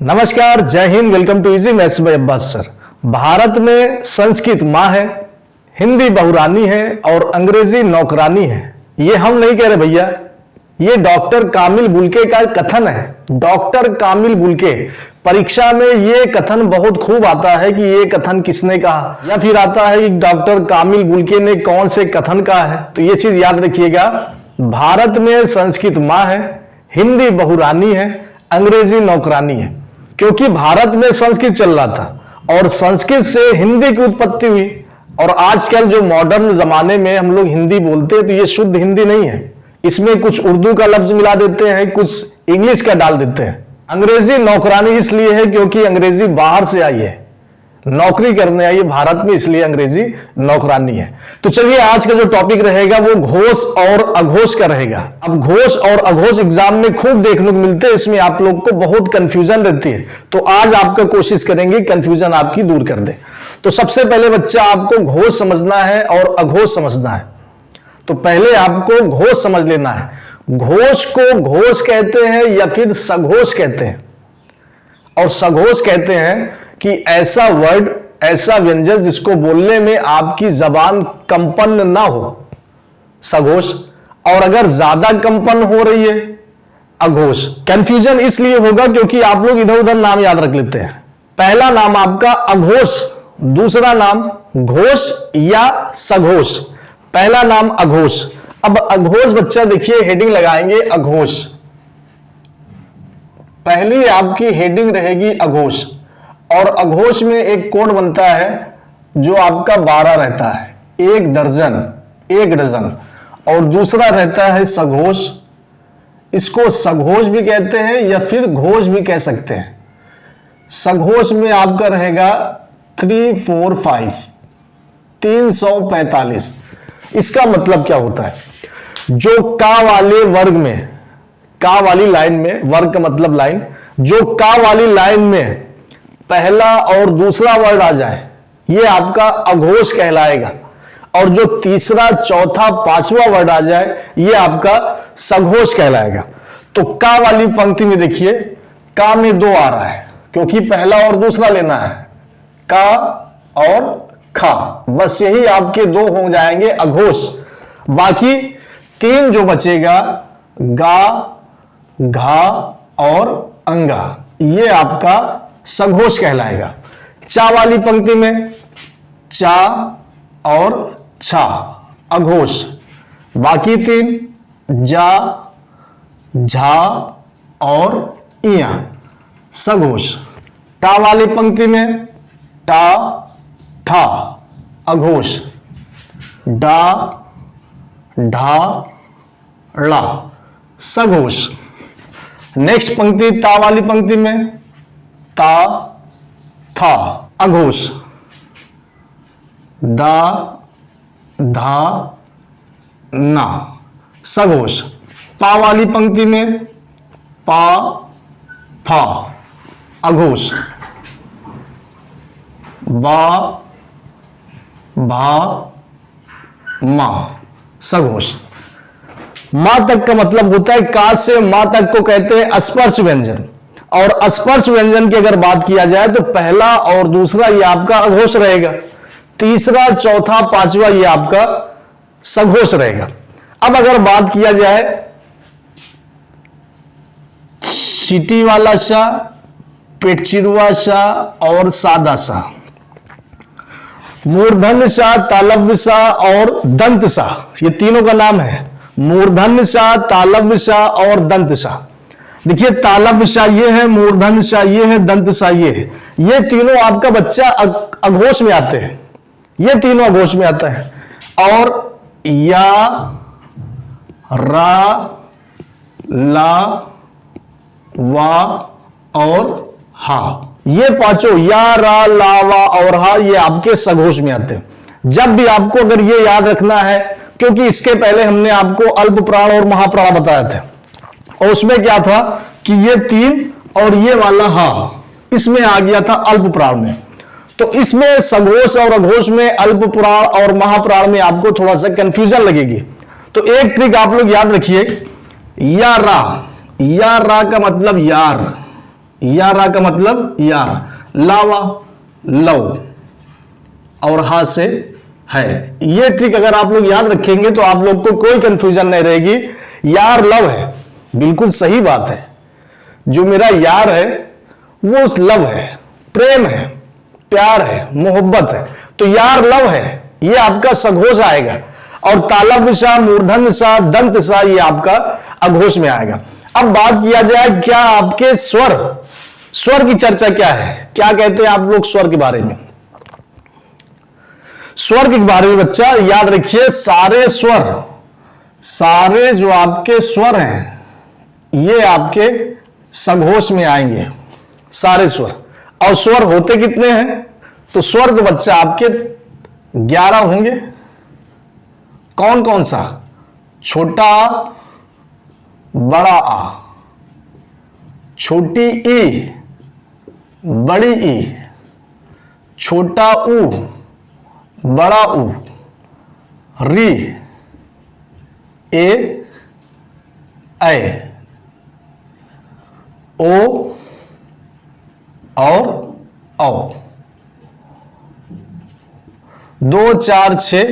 नमस्कार, जय हिंद। Welcome to easy maths by Abbas sir. Bharat में संस्कृत माँ है, हिंदी बहुरानी है और अंग्रेजी नौकरानी है। ये हम नहीं कह रहे भैया, ये डॉक्टर कामिल बुल्के का कथन है। डॉक्टर कामिल बुल्के, परीक्षा में ये कथन बहुत खूब आता है कि ये कथन किसने कहा, या फिर आता है कि डॉक्टर कामिल बुल्के ने कौन से कथन कहा है। तो ये चीज याद रखिएगा, भारत में संस्कृत माँ है, हिंदी बहुरानी है, अंग्रेजी नौकरानी है। क्योंकि भारत में संस्कृत चल रहा था और संस्कृत से हिंदी की उत्पत्ति हुई। और आजकल जो मॉडर्न जमाने में हम लोग हिंदी बोलते हैं तो ये शुद्ध हिंदी नहीं है, इसमें कुछ उर्दू का लफ्ज मिला देते हैं, कुछ इंग्लिश का डाल देते हैं। अंग्रेजी नौकरानी इसलिए है क्योंकि अंग्रेजी बाहर से आई है, नौकरी करने आई है भारत में, इसलिए अंग्रेजी नौकरानी है। तो चलिए आज का जो टॉपिक रहेगा वो घोष और अघोष का रहेगा। अब घोष और अघोष एग्जाम में खूब देखने को मिलते हैं, इसमें आप लोग को बहुत कंफ्यूजन रहती है। तो आज आपका कोशिश करेंगे कंफ्यूजन आपकी दूर कर दे। तो सबसे पहले बच्चा आपको घोष समझना है और अघोष समझना है। तो पहले आपको घोष समझ लेना है। घोष को घोष कहते हैं या फिर सघोष कहते हैं। और सघोष कहते हैं कि ऐसा वर्ड, ऐसा व्यंजन जिसको बोलने में आपकी जबान कंपन ना हो, सघोष। और अगर ज्यादा कंपन हो रही है, अघोष। कंफ्यूजन इसलिए होगा क्योंकि आप लोग इधर उधर नाम याद रख लेते हैं। पहला नाम आपका अघोष, दूसरा नाम घोष या सघोष। पहला नाम अघोष। अब अघोष बच्चा देखिए, हेडिंग लगाएंगे अघोष। पहली आपकी हेडिंग रहेगी अघोष। और अघोष में एक कोड बनता है जो आपका 12 रहता है, एक डजन। और दूसरा रहता है सघोष। इसको सघोष भी कहते हैं या फिर घोष भी कह सकते हैं। सघोष में आपका रहेगा 345, 345। इसका मतलब क्या होता है? जो का वाले वर्ग में, का वाली लाइन में, वर्ग का मतलब लाइन, जो का वाली लाइन में पहला और दूसरा वर्ड आ जाए, ये आपका अघोष कहलाएगा। और जो तीसरा, चौथा, पांचवा वर्ड आ जाए, ये आपका सघोष कहलाएगा। तो का वाली पंक्ति में देखिए, का में 2 आ रहा है क्योंकि पहला और दूसरा लेना है, का और खा। बस यही आपके 2 हो जाएंगे अघोष। बाकी 3 जो बचेगा, गा, घा और अंगा, ये आपका सघोष कहलाएगा। चा वाली पंक्ति में चा और छा, अघोष। बाकी 3 जा, झा और इया, सघोष। टा वाली पंक्ति में टा, ठा, अघोष। डा, ढा, ड़ा, सघोष। नेक्स्ट पंक्ति ता वाली पंक्ति में ता, था, अघोष। दा, धा, ना, सघोष। पा वाली पंक्ति में पा, फा, अघोष। बा, भा, मा, सघोष। मां तक का मतलब होता है, का से मां तक को कहते हैं स्पर्श व्यंजन। और स्पर्श व्यंजन की अगर बात किया जाए तो पहला और दूसरा ये आपका अघोष रहेगा, तीसरा, चौथा, पांचवा ये आपका सघोष रहेगा। अब अगर बात किया जाए चीटी वाला सा, पेटचिरुआ सा और सादा सा, मूर्धन्य सा, तालव्य सा और दंत सा, ये तीनों का नाम है। मूर्धन्य सा, तालव्य सा और दंत सा। देखिए, तालव्य सा ये है, मूर्धन्य सा ये है, दंत सा ये है। ये तीनों आपका बच्चा अघोष में आते हैं, ये तीनों अघोष में आता है। और या, रा, ला, वा और हा, ये पांचों या, रा, ला, वा और हा, ये आपके सघोष में आते हैं। जब भी आपको अगर ये याद रखना है, क्योंकि इसके पहले हमने आपको अल्प प्राण और महाप्राण बताया था, और उसमें क्या था कि ये 3 और ये वाला हा, इसमें आ गया था अल्प प्राण में। तो इसमें सघोष और अघोष में, अल्प प्राण और महाप्राण में आपको थोड़ा सा कंफ्यूजन लगेगी। तो एक ट्रिक आप लोग याद रखिए, या रा का मतलब यार, यारा का मतलब यार, लावा लव, और हा से है। ये ट्रिक अगर आप लोग याद रखेंगे तो आप लोग को कोई कंफ्यूजन नहीं रहेगी। यार लव है, बिल्कुल सही बात है। जो मेरा यार है वो लव है, प्रेम है, प्यार है, मोहब्बत है। तो यार लव है, ये आपका सघोष आएगा। और तालब सा, मूर्धन सा, दंत सा, ये आपका अघोष में आएगा। अब बात किया जाए क्या आपके स्वर की चर्चा क्या है, क्या कहते हैं आप लोग स्वर के बारे में। स्वर के बारे में बच्चा याद रखिए, सारे जो आपके स्वर हैं ये आपके सघोष में आएंगे, सारे स्वर। और स्वर होते कितने हैं, तो स्वर तो बच्चा आपके 11 होंगे। कौन कौन सा, छोटा आ, बड़ा आ, छोटी ई, बड़ी ई, छोटा ऊ, बड़ा ऊ, री, ए, ऐ, ओ और औ। 2 4 6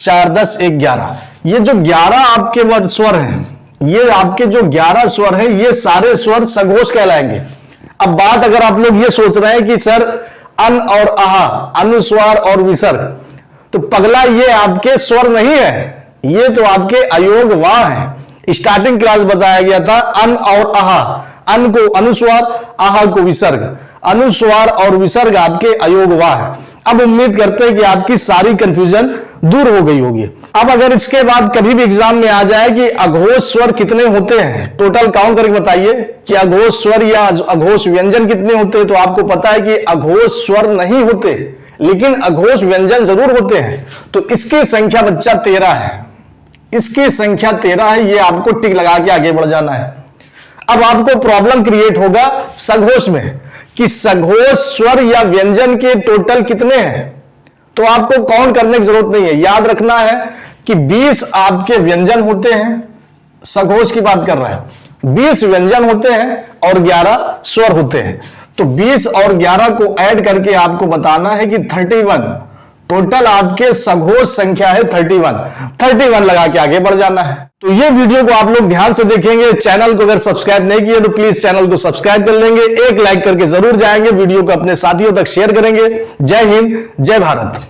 4 10 1 11। ये जो 11 आपके वर्ड स्वर हैं, ये आपके जो 11 स्वर हैं, ये सारे स्वर सघोष कहलाएंगे। अब बात अगर आप लोग ये सोच रहे हैं कि सर अन और आहा, अनुस्वार और विसर्ग, तो पगला ये आपके स्वर नहीं है, ये तो आपके अयोग वाह है। स्टार्टिंग क्लास बताया गया था अन और आहा, अन को अनुस्वार, आहा को विसर्ग। अनुस्वार और विसर्ग आपके अयोग वाह है। अब उम्मीद करते हैं कि आपकी सारी कंफ्यूजन दूर हो गई होगी। अब अगर इसके बाद कभी भी एग्जाम में आ जाए कि अघोष स्वर कितने होते हैं, टोटल काउंट करके बताइए कि अघोष स्वर या अघोष व्यंजन कितने होते हैं, तो आपको पता है कि अघोष स्वर नहीं होते, लेकिन अघोष व्यंजन जरूर होते हैं। तो इसकी संख्या बच्चा 13 है, इसकी संख्या 13 है। ये आपको टिक लगा के आगे बढ़ जाना है। अब आपको प्रॉब्लम क्रिएट होगा सघोष में कि सघोष स्वर या व्यंजन के टोटल कितने हैं, तो आपको काउंट करने की जरूरत नहीं है। याद रखना है कि 20 आपके व्यंजन होते हैं, सघोष की बात कर रहा है, 20 व्यंजन होते हैं और 11 स्वर होते हैं। तो 20 और 11 को ऐड करके आपको बताना है कि 31 टोटल आपके सघोष संख्या है। 31 लगा के आगे बढ़ जाना है। तो ये वीडियो को आप लोग ध्यान से देखेंगे। चैनल को अगर सब्सक्राइब नहीं किए तो प्लीज चैनल को सब्सक्राइब कर लेंगे, एक लाइक करके जरूर जाएंगे, वीडियो को अपने साथियों तक शेयर करेंगे। जय हिंद, जय भारत।